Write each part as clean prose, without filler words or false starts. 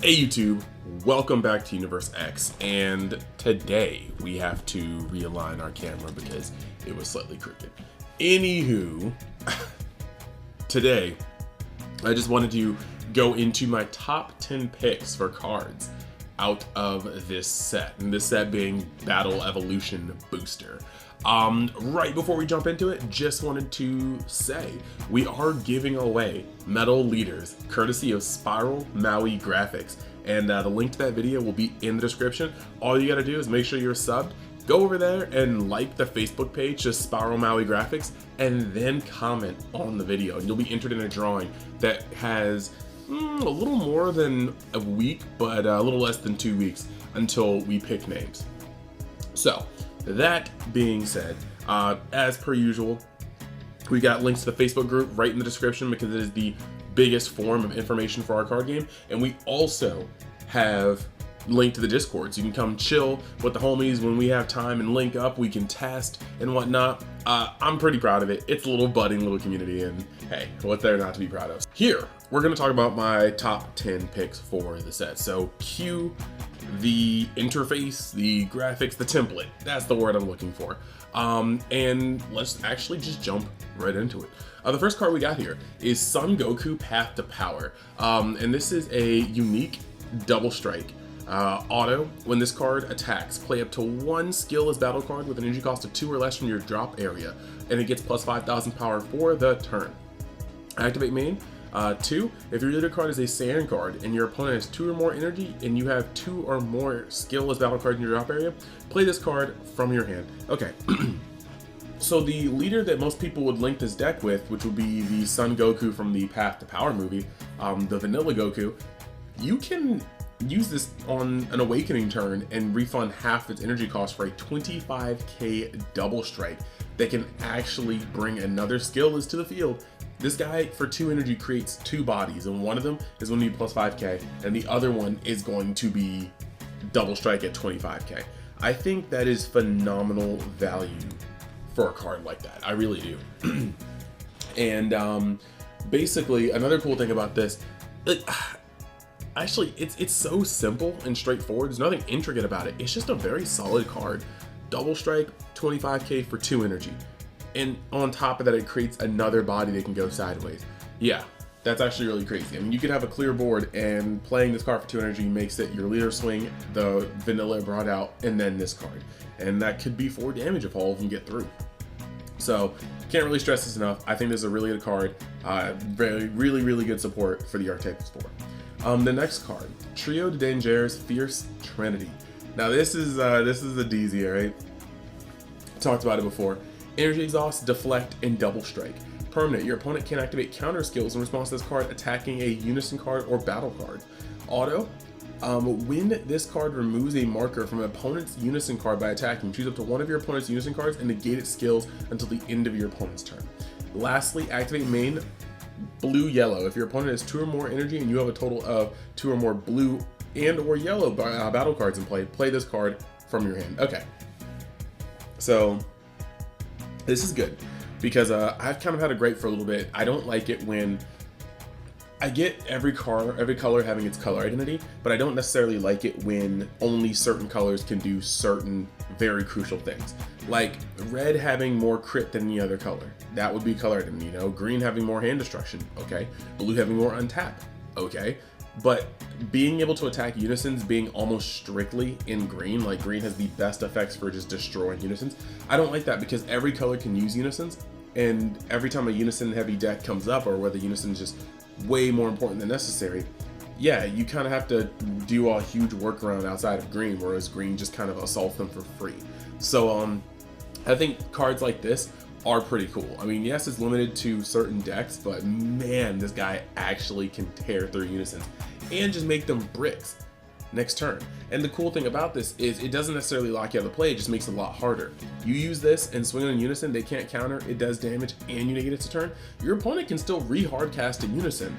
Hey YouTube, welcome back to Universe X, and today we have to realign our camera because it was slightly crooked. Anywho, today I just wanted to go into my top 10 picks for cards out of this set, and this set being Battle Evolution Booster. Right before we jump into it, just wanted to say we are giving away metal leaders courtesy of Sorrel Maui Graphix, and the link to that video will be in the description. All you gotta do is make sure you're subbed, go over there and like the Facebook page, just Sorrel Maui Graphix, and then comment on the video, and you'll be entered in a drawing that has a little more than a week, but a little less than 2 weeks until we pick names. So that being said, as per usual, we got links to the Facebook group right in the description because it is the biggest form of information for our card game, and we also have link to the Discord, so you can come chill with the homies when we have time and link up. We can test and whatnot. I'm pretty proud of it. It's a little budding little community, and hey, what's there not to be proud of? Here, we're going to talk about my top 10 picks for the set. So cue the interface, the graphics, the template. That's the word I'm looking for. And let's actually just jump right into it. The first card we got here is Son Goku Path to Power. And this is a unique double strike. Auto, when this card attacks, play up to one skill as battle card with an energy cost of 2 or less from your drop area, and it gets plus 5,000 power for the turn. Activate main. 2, if your leader card is a sand card and your opponent has 2 or more energy and you have 2 or more skill as battle card in your drop area, play this card from your hand. Okay. So the leader that most people would link this deck with, which would be the Son Goku from the Path to Power movie, the vanilla Goku, you can use this on an awakening turn and refund half its energy cost for a 25k double strike that can actually bring another skill to the field. This guy for 2 energy creates 2 bodies, and one of them is going to be plus 5k and the other one is going to be double strike at 25k. I think that is phenomenal value for a card like that. I really do. And basically another cool thing about this, actually, it's so simple and straightforward. There's nothing intricate about it. It's just a very solid card. Double strike, 25k for 2 energy. And on top of that, it creates another body that can go sideways. Yeah, that's actually really crazy. I mean, you could have a clear board, and playing this card for 2 energy makes it your leader swing, the vanilla brought out, and then this card. And that could be 4 damage if all of them get through. So, can't really stress this enough. I think this is a really good card. Really good support for the archetypes for. The next card, Trio de Dangers Fierce Trinity. Now this is a DZ, right? Talked about it before. Energy exhaust, deflect, and double strike. Permanent, your opponent can activate counter skills in response to this card attacking a unison card or battle card. Auto, when this card removes a marker from an opponent's unison card by attacking, choose up to one of your opponent's unison cards and negate its skills until the end of your opponent's turn. Lastly, activate main. Blue-yellow, if your opponent has 2 or more energy and you have a total of 2 or more blue and or yellow battle cards in play, play this card from your hand. Okay, so this is good because I've kind of had a gripe for a little bit. I don't like it when I get every color having its color identity, but I don't necessarily like it when only certain colors can do certain very crucial things. Like red having more crit than any other color. That would be color identity, you know? Green having more hand destruction, okay? Blue having more untap, okay? But being able to attack unisons being almost strictly in green, like green has the best effects for just destroying unisons. I don't like that because every color can use unisons, and every time a unison heavy deck comes up, or whether unison is just way more important than necessary, yeah, you kind of have to do a huge workaround outside of green, whereas green just kind of assaults them for free. So I think cards like this are pretty cool. I mean, yes, it's limited to certain decks, but man, this guy actually can tear through unisons and just make them bricks next turn. And the cool thing about this is it doesn't necessarily lock you out of the play, it just makes it a lot harder. You use this and swing on unison, they can't counter, it does damage, and you negate its turn. Your opponent can still re-hard cast a unison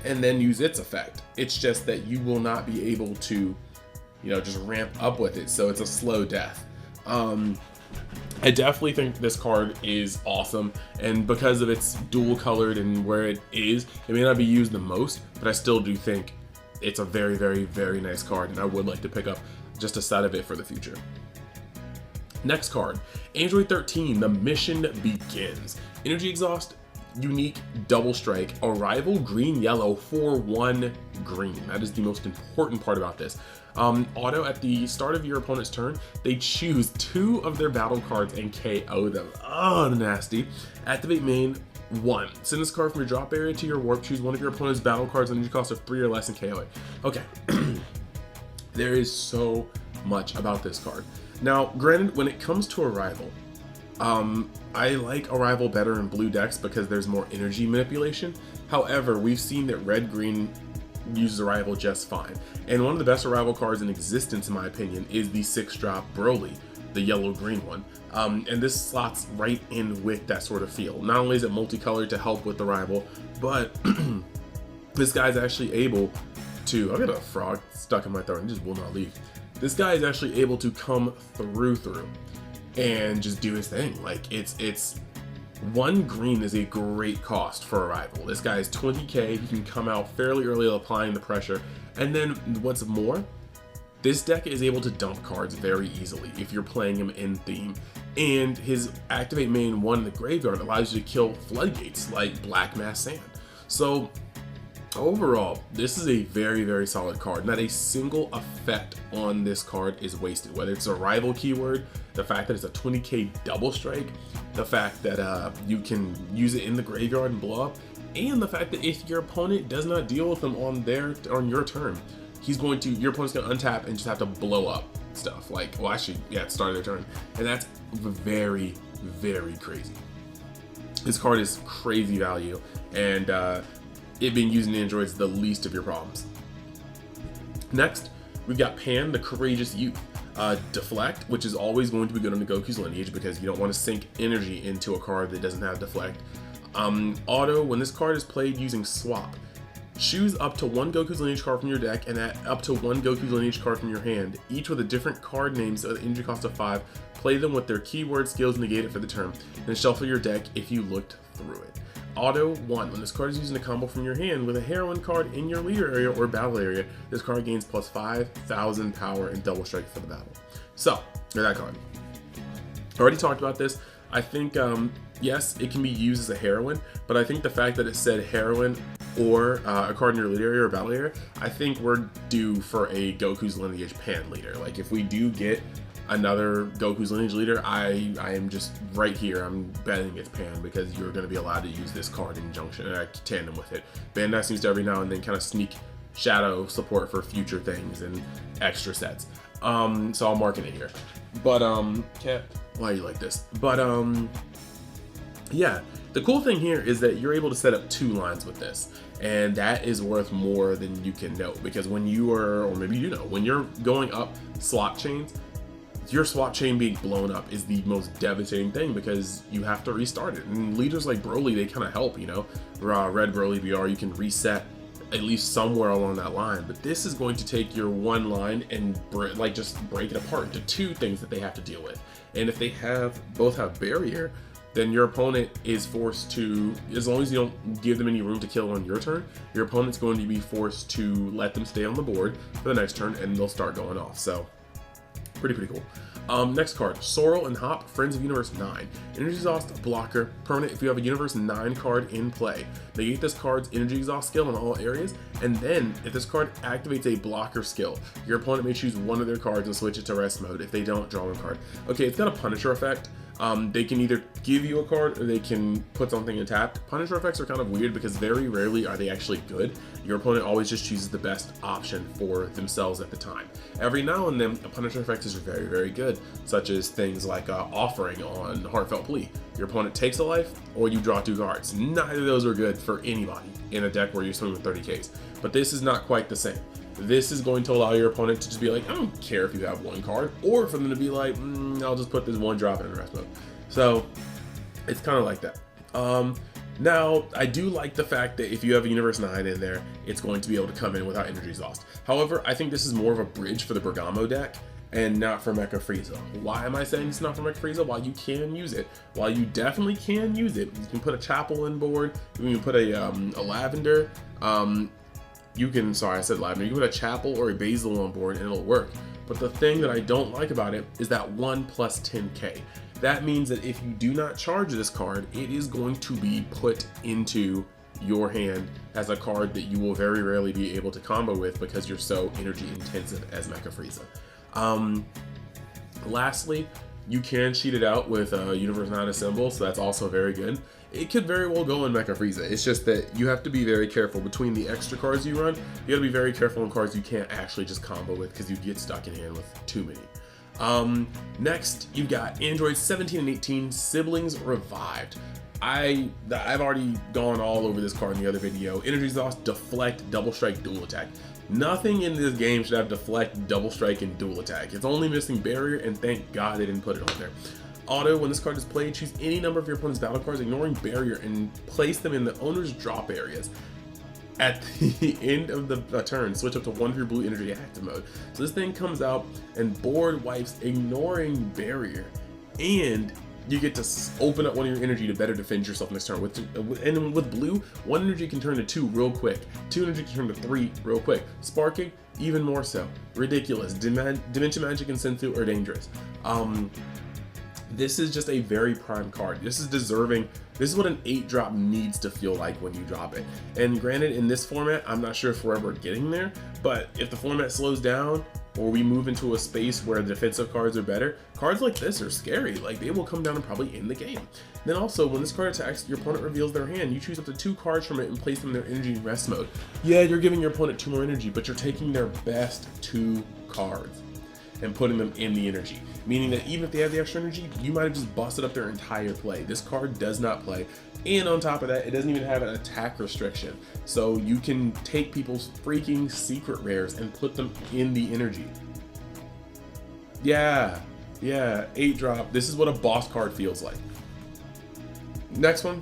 and then use its effect. It's just that you will not be able to, you know, just ramp up with it, so it's a slow death. I definitely think this card is awesome, and because of its dual colored and where it is, it may not be used the most, but I still do think it's a very, very, very nice card, and I would like to pick up just a set of it for the future. Next card, Android 13, the mission begins. Energy exhaust, unique double strike, arrival green yellow for 1 green. That is the most important part about this. Auto, at the start of your opponent's turn, they choose 2 of their battle cards and KO them. Oh, nasty. Activate main 1. Send this card from your drop area to your warp. Choose one of your opponent's battle cards on energy cost of 3 or less and KO it. Okay. There is so much about this card. Now, granted, when it comes to arrival, I like arrival better in blue decks because there's more energy manipulation. However, we've seen that red-green uses arrival just fine. And one of the best arrival cards in existence, in my opinion, is the 6-drop Broly, the yellow-green one. And this slots right in with that sort of feel. Not only is it multicolored to help with arrival, but this guy's actually able to... I got a frog stuck in my throat and just will not leave. This guy is actually able to come through and just do his thing. Like, it's 1 green is a great cost for arrival. This guy is 20k. He can come out fairly early applying the pressure. And then what's more, this deck is able to dump cards very easily if you're playing him in theme. And his activate main 1 in the graveyard allows you to kill floodgates like Black Mass Sand. So overall, this is a very, very solid card. Not a single effect on this card is wasted, whether it's a rival keyword, the fact that it's a 20k double strike, the fact that you can use it in the graveyard and blow up, and the fact that if your opponent does not deal with them on your turn, your opponent's gonna untap and just have to blow up stuff. Like, well, actually, yeah, at the start of their turn, and that's very, very crazy. This card is crazy value, and it being used in Android is the least of your problems. Next, we've got Pan, the Courageous Youth. Deflect, which is always going to be good on the Goku's lineage because you don't want to sink energy into a card that doesn't have Deflect. Auto, when this card is played using Swap, choose up to 1 Goku's lineage card from your deck and add up to 1 Goku's lineage card from your hand, each with a different card name so the energy cost of 5. Play them with their keyword skills negated for the turn, then shuffle your deck if you looked through it. Auto 1, when this card is using a combo from your hand with a heroine card in your leader area or battle area, this card gains plus 5,000 power and double strike for the battle. So, there's that card. Already talked about this. I think, yes, it can be used as a heroine, but I think the fact that it said heroine or a card in your leader area or battle area, I think we're due for a Goku's lineage Pan leader. Like, if we do get another Goku's lineage leader, I am just right here. I'm betting it's Pan because you're going to be allowed to use this card in tandem with it. Bandai seems to every now and then kind of sneak shadow support for future things and extra sets. So I'll mark it here. But Cat, why are you like this? But yeah, the cool thing here is that you're able to set up 2 lines with this, and that is worth more than you can know, because when you are, or maybe you know, when you're going up slot chains, your swap chain being blown up is the most devastating thing because you have to restart it. And leaders like Broly, they kind of help, you know. Red Broly BR, you can reset at least somewhere along that line. But this is going to take your 1 line and just break it apart into 2 things that they have to deal with. And if they both have barrier, then your opponent is forced to, as long as you don't give them any room to kill on your turn, your opponent's going to be forced to let them stay on the board for the next turn, and they'll start going off. So pretty cool. Next card, Sorrel Hop, Friends of Universe 9. Energy exhaust blocker, permanent if you have a Universe 9 card in play. Negate this card's energy exhaust skill in all areas, and then if this card activates a blocker skill, your opponent may choose 1 of their cards and switch it to rest mode. If they don't, draw 1 card. Okay, it's got a Punisher effect. They can either give you a card or they can put something in tapped. Punisher effects are kind of weird because very rarely are they actually good. Your opponent always just chooses the best option for themselves at the time. Every now and then, a Punisher effect is very, very good, such as things like Offering on Heartfelt Plea. Your opponent takes a life or you draw 2 cards. Neither of those are good for anybody in a deck where you're swimming with 30Ks. But this is not quite the same. This is going to allow your opponent to just be like, I don't care if you have 1 card, or for them to be like, I'll just put this 1 drop in rest mode. So it's kind of like that. Now, I do like the fact that if you have a Universe 9 in there, it's going to be able to come in without energy exhaust. However, I think this is more of a bridge for the Bergamo deck and not for Mecha Frieza. Why am I saying it's not for Mecha Frieza? While you can use it, while you definitely can use it, you can put a Chapel in board, you can put a Lavender, you can, sorry I said lavender, you can put a chapel or a basil on board and it'll work. But the thing that I don't like about it is that 1 plus 10k. That means that if you do not charge this card, it is going to be put into your hand as a card that you will very rarely be able to combo with because you're so energy intensive as Mecha Frieza. Lastly, you can cheat it out with Universe Unstoppable, so that's also very good. It could very well go in Mecha Frieza. It's just that you have to be very careful between the extra cards you run. You gotta be very careful on cards you can't actually just combo with because you get stuck in hand with too many. Next, you've got Android 17 and 18 Siblings Revived. I've already gone all over this card in the other video. Energy Exhaust, Deflect, Double Strike, Dual Attack. Nothing in this game should have Deflect, Double Strike, and Dual Attack. It's only missing Barrier, and thank God they didn't put it on there. Auto, when this card is played, choose any number of your opponent's battle cards, ignoring Barrier, and place them in the owner's drop areas. At the end of the turn, switch up to 1 for your blue energy active mode. So this thing comes out and board wipes, ignoring Barrier, and you get to open up one of your energy to better defend yourself next turn. And with blue, 1 energy can turn to 2 real quick. 2 energy can turn to 3 real quick. Sparking, even more so. Ridiculous. Dimension Magic and Sensu are dangerous. This is just a very prime card. This is deserving. This is what an 8-drop needs to feel like when you drop it. And granted, in this format, I'm not sure if we're ever getting there, but if the format slows down, or we move into a space where the defensive cards are better, cards like this are scary. Like, they will come down and probably end the game. Then also, when this card attacks, your opponent reveals their hand. You choose up to 2 cards from it and place them in their energy rest mode. Yeah, you're giving your opponent 2 more energy, but you're taking their best 2 cards and putting them in the energy. Meaning that even if they have the extra energy, you might have just busted up their entire play. This card does not play. And on top of that, it doesn't even have an attack restriction. So you can take people's freaking secret rares and put them in the energy. Yeah, 8-drop. This is what a boss card feels like. Next one,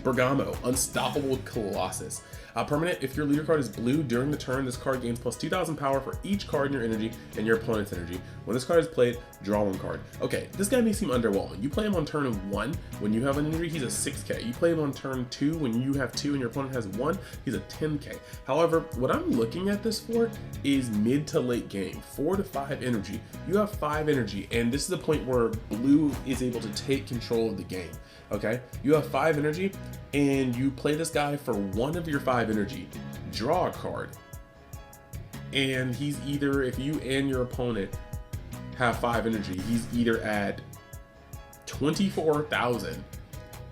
Bergamo Unstoppable Colossus. Permanent, if your leader card is blue during the turn, this card gains plus 2,000 power for each card in your energy and your opponent's energy. When this card is played, draw 1 card. Okay, this guy may seem underwhelming. You play him on turn 1 when you have an energy, he's a 6k. You play him on turn 2 when you have 2 and your opponent has 1, he's a 10k. However, what I'm looking at this for is mid to late game, 4 to 5 energy. You have 5 energy, and this is the point where blue is able to take control of the game. Okay, you have 5 energy, and you play this guy for 1 of your 5 energy, draw a card, and he's either, if you and your opponent have 5 energy, he's either at 24,000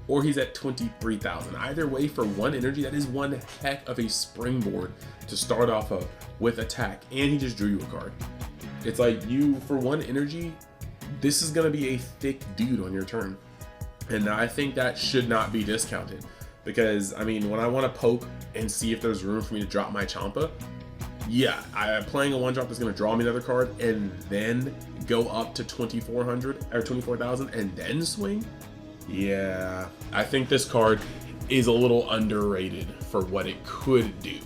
or he's at 23,000. Either way, for 1 energy, that is one heck of a springboard to start off of with attack, and he just drew you a card. It's like, you, for 1 energy, this is gonna be a thick dude on your turn. And I think that should not be discounted, because I mean, when I want to poke and see if there's room for me to drop my Champa, yeah, I'm playing a 1-drop that's going to draw me another card and then go up to 2,400 or 24,000 and then swing. Yeah, I think this card is a little underrated for what it could do.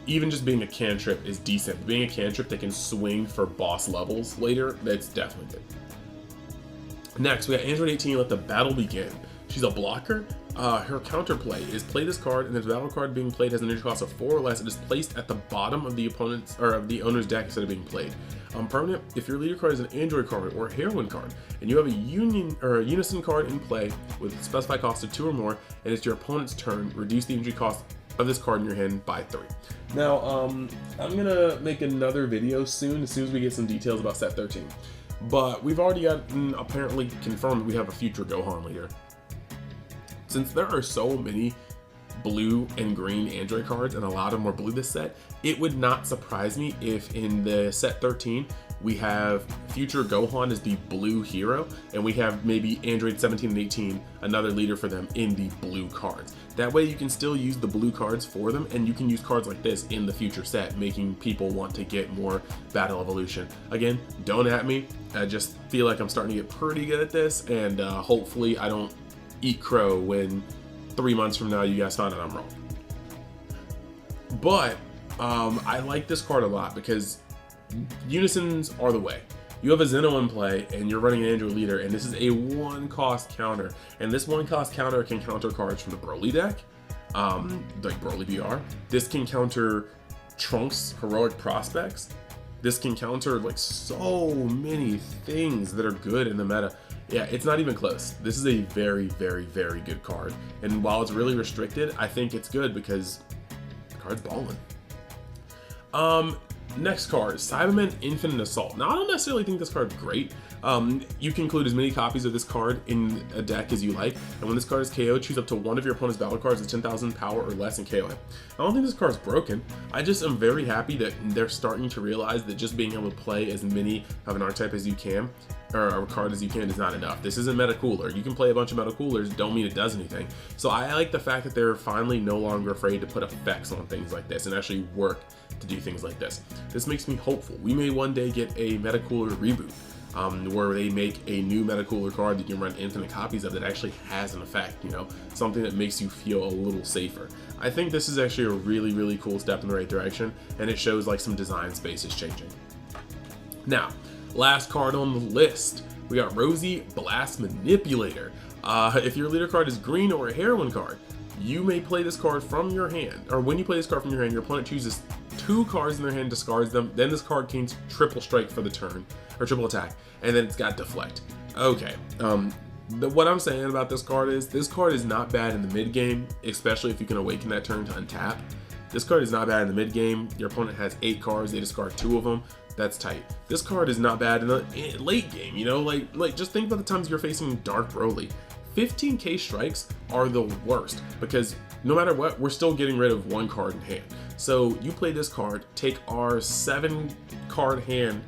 Even just being a cantrip is decent. Being a cantrip that can swing for boss levels later, that's definitely good. Next, we got Android 18, Let the Battle Begin. She's a blocker. Her counterplay is play this card, and this battle card being played has an energy cost of 4 or less. It is placed at the bottom of the opponent's or of the owner's deck instead of being played. Permanent, if your leader card is an Android card or a Heroine card, and you have a Unison card in play with a specified cost of 2 or more, and it's your opponent's turn, reduce the energy cost of this card in your hand by 3. Now, I'm gonna make another video soon as we get some details about set 13. But we've already gotten apparently confirmed we have a future Gohan leader. Since there are so many blue and green Android cards and a lot of them are blue this set, it would not surprise me if in the set 13 we have future Gohan as the blue hero, and we have maybe Android 17 and 18, another leader for them, in the blue cards. That way you can still use the blue cards for them, and you can use cards like this in the future set, making people want to get more battle evolution. Again, don't at me. I just feel like I'm starting to get pretty good at this, and hopefully I don't eat crow when 3 months from now you guys find out I'm wrong. But I like this card a lot because Unisons are the way. You have a Zeno in play and you're running an Android leader, and this is a 1-cost counter, and this 1-cost counter can counter cards from the Broly deck, like Broly BR. This can counter Trunks' Heroic Prospects. This can counter like so many things that are good in the meta. Yeah, it's not even close. This is a very, very, very good card. And while it's really restricted, I think it's good because the card's balling. Next card, Cyberman Infinite Assault. Now, I don't necessarily think this card's great. You can include as many copies of this card in a deck as you like, and when this card is KO, choose up to one of your opponent's battle cards with 10,000 power or less and KO it. I don't think this card's broken. I just am very happy that they're starting to realize that just being able to play as many of an archetype as you can, or a card as you can, is not enough. This isn't Meta Cooler. You can play a bunch of Meta Coolers, don't mean it does anything. So I like the fact that they're finally no longer afraid to put effects on things like this and actually work to do things like this. This makes me hopeful. We may one day get a Meta Cooler reboot, where they make a new Meta Cooler card that you can run infinite copies of that actually has an effect, you know, something that makes you feel a little safer. I think this is actually a really, really cool step in the right direction, and it shows like some design space is changing. Now, last card on the list, we got Rosie Blast Manipulator. If your leader card is green or a heroine card, you may play this card from your hand, or when you play this card from your hand, your opponent chooses 2 cards in their hand, discards them, then this card gains triple strike for the turn, or triple attack, and then it's got deflect. Okay, what I'm saying about this card is not bad in the mid game, especially if you can awaken that turn to untap. This card is not bad in the mid game. Your opponent has 8 cards, they discard 2 of them. That's tight. This card is not bad in the late game, you know, like just think about the times you're facing Dark Broly. 15k strikes are the worst because no matter what, we're still getting rid of 1 card in hand. So you play this card, take our 7 card hand,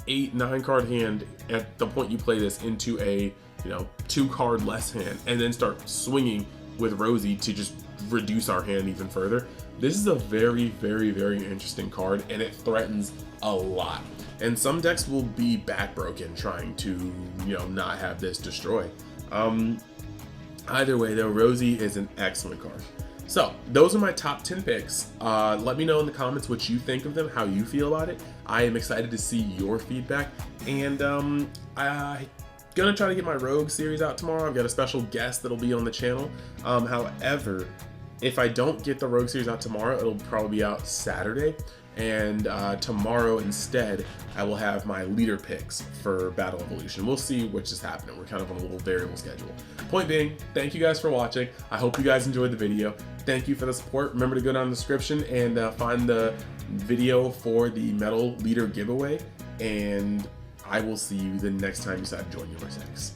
8, 9 card hand at the point you play this into a, you know, 2 card less hand, and then start swinging with Rosie to just reduce our hand even further. This is a very, very, very interesting card, and it threatens a lot. And some decks will be backbroken trying to, you know, not have this destroy. Either way though, Rosie is an excellent card. So those are my top 10 picks. Let me know in the comments what you think of them, how you feel about it. I am excited to see your feedback, and I'm gonna try to get my Rogue series out tomorrow. I've got a special guest that'll be on the channel. However, if I don't get the Rogue series out tomorrow, it'll probably be out Saturday. And tomorrow instead, I will have my leader picks for Battle Evolution. We'll see which is happening. We're kind of on a little variable schedule. Point being, thank you guys for watching. I hope you guys enjoyed the video. Thank you for the support. Remember to go down in the description and find the video for the Metal Leader giveaway. And I will see you the next time you decide to join UniXDBS.